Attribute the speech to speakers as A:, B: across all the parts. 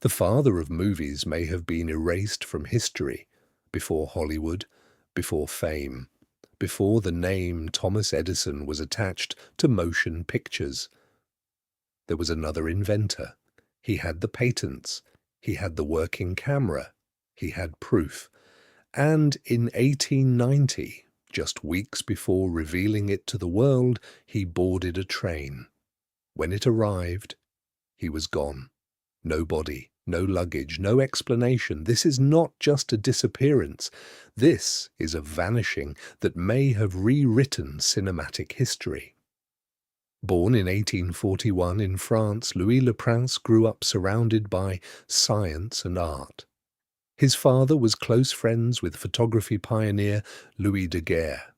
A: The father of movies may have been erased from history before Hollywood, before fame, before the name Thomas Edison was attached to motion pictures. There was another inventor. He had the patents. He had the working camera. He had proof. And in 1890, just weeks before revealing it to the world, he boarded a train. When it arrived, he was gone. No body, no luggage, no explanation. This is not just a disappearance. This is a vanishing that may have rewritten cinematic history. Born in 1841 in France, Louis Le Prince grew up surrounded by science and art. His father was close friends with photography pioneer Louis Daguerre.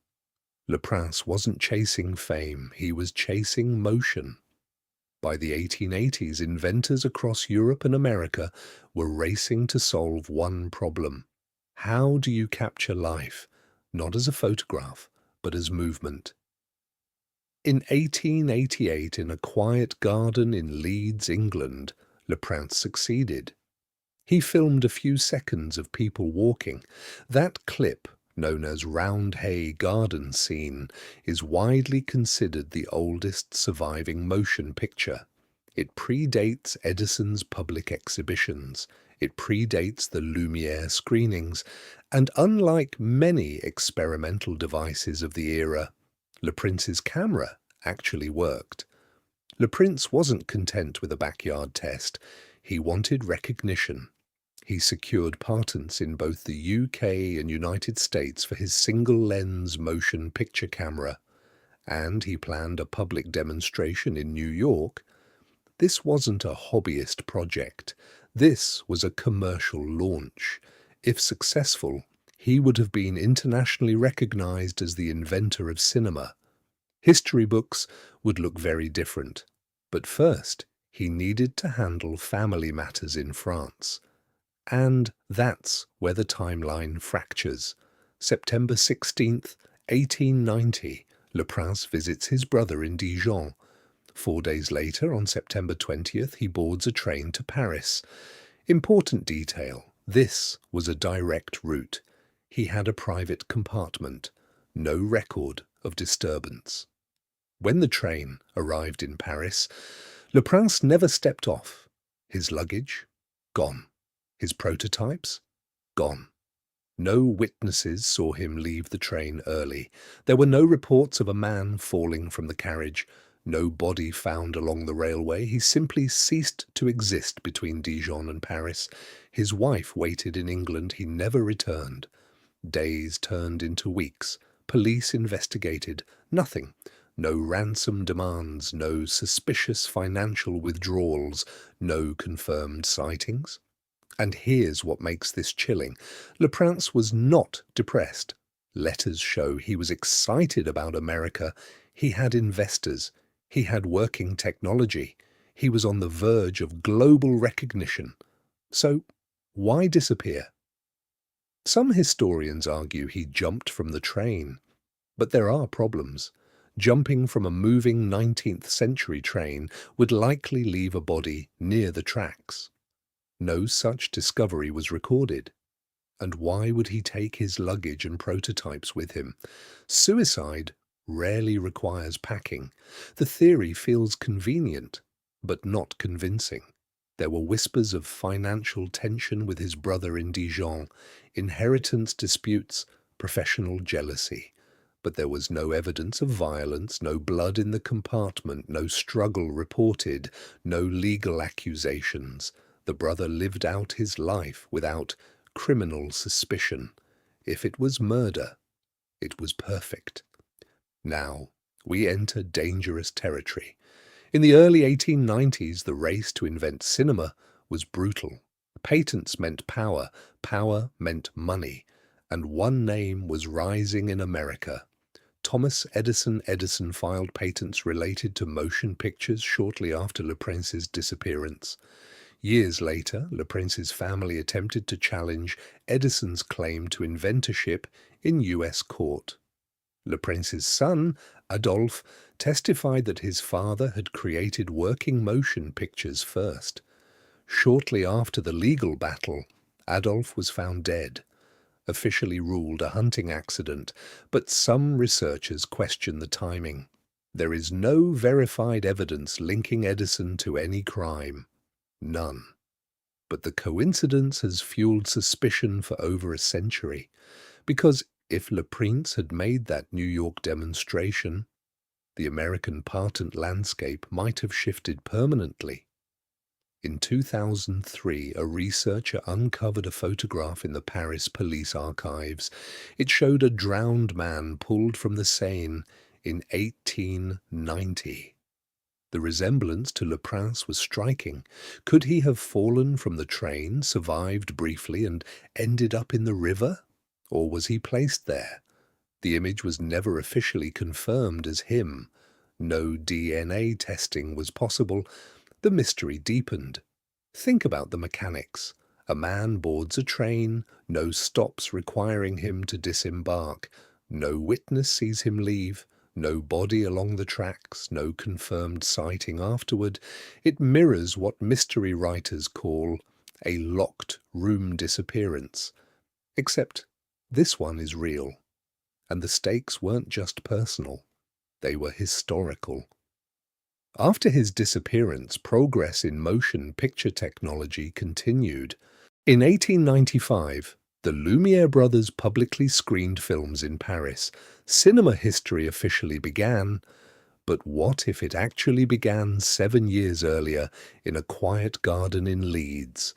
A: Le Prince wasn't chasing fame, he was chasing motion. By the 1880s, inventors across Europe and America were racing to solve one problem. How do you capture life, not as a photograph, but as movement? In 1888, in a quiet garden in Leeds, England, Le Prince succeeded. He filmed a few seconds of people walking. That clip, known as Roundhay Garden Scene, is widely considered the oldest surviving motion picture. It predates Edison's public exhibitions. It predates the Lumiere screenings, and unlike many experimental devices of the era, Le Prince's camera actually worked. Le Prince wasn't content with a backyard test. He wanted recognition. He secured patents in both the UK and United States for his single-lens motion picture camera, and he planned a public demonstration in New York. This wasn't a hobbyist project. This was a commercial launch. If successful, he would have been internationally recognized as the inventor of cinema. History books would look very different. But first, he needed to handle family matters in France. And that's where the timeline fractures. September 16th, 1890, Le Prince visits his brother in Dijon. 4 days later, on September 20th, he boards a train to Paris. Important detail, this was a direct route. He had a private compartment, no record of disturbance. When the train arrived in Paris, Le Prince never stepped off. His luggage, gone. His prototypes, gone. No witnesses saw him leave the train early. There were no reports of a man falling from the carriage. No body found along the railway. He simply ceased to exist between Dijon and Paris. His wife waited in England. He never returned. Days turned into weeks. Police investigated. Nothing. No ransom demands, no suspicious financial withdrawals, no confirmed sightings. And here's what makes this chilling. Le Prince was not depressed. Letters show he was excited about America. He had investors. He had working technology. He was on the verge of global recognition. So, why disappear? Some historians argue he jumped from the train. But there are problems. Jumping from a moving 19th century train would likely leave a body near the tracks. No such discovery was recorded. And why would he take his luggage and prototypes with him? Suicide rarely requires packing. The theory feels convenient, but not convincing. There were whispers of financial tension with his brother in Dijon, inheritance disputes, professional jealousy. But there was no evidence of violence, no blood in the compartment, no struggle reported, no legal accusations. The brother lived out his life without criminal suspicion. If it was murder, it was perfect. Now, we enter dangerous territory. In the early 1890s, the race to invent cinema was brutal. Patents meant power, power meant money, and one name was rising in America. Thomas Edison. Edison filed patents related to motion pictures shortly after Le Prince's disappearance. Years later, Le Prince's family attempted to challenge Edison's claim to inventorship in U.S. court. Le Prince's son, Adolphe, testified that his father had created working motion pictures first. Shortly after the legal battle, Adolf was found dead, officially ruled a hunting accident, but some researchers question the timing. There is no verified evidence linking Edison to any crime. None. But the coincidence has fueled suspicion for over a century, because if Le Prince had made that New York demonstration, the American patent landscape might have shifted permanently. In 2003, a researcher uncovered a photograph in the Paris police archives. It showed a drowned man pulled from the Seine in 1890. The resemblance to Le Prince was striking. Could he have fallen from the train, survived briefly, and ended up in the river? Or was he placed there? The image was never officially confirmed as him. No DNA testing was possible. The mystery deepened. Think about the mechanics. A man boards a train, no stops requiring him to disembark. No witness sees him leave. No body along the tracks, no confirmed sighting afterward. It mirrors what mystery writers call a locked room disappearance. Except this one is real. And the stakes weren't just personal. They were historical. After his disappearance, progress in motion picture technology continued. In 1895, the Lumiere brothers publicly screened films in Paris. Cinema history officially began, but what if it actually began 7 years earlier in a quiet garden in Leeds?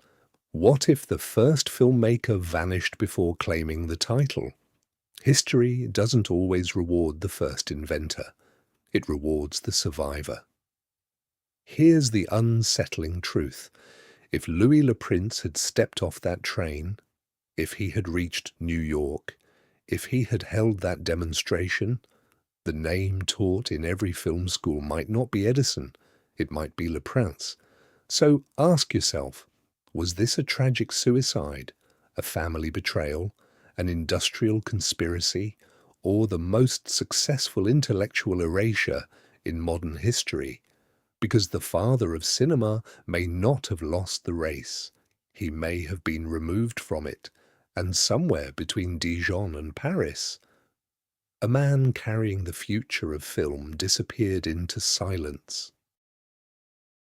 A: What if the first filmmaker vanished before claiming the title? History doesn't always reward the first inventor. It rewards the survivor. Here's the unsettling truth. If Louis Le Prince had stepped off that train, if he had reached New York, if he had held that demonstration, the name taught in every film school might not be Edison, it might be Le Prince. So ask yourself, was this a tragic suicide, a family betrayal, an industrial conspiracy, or the most successful intellectual erasure in modern history? Because the father of cinema may not have lost the race. He may have been removed from it, and somewhere between Dijon and Paris, a man carrying the future of film disappeared into silence.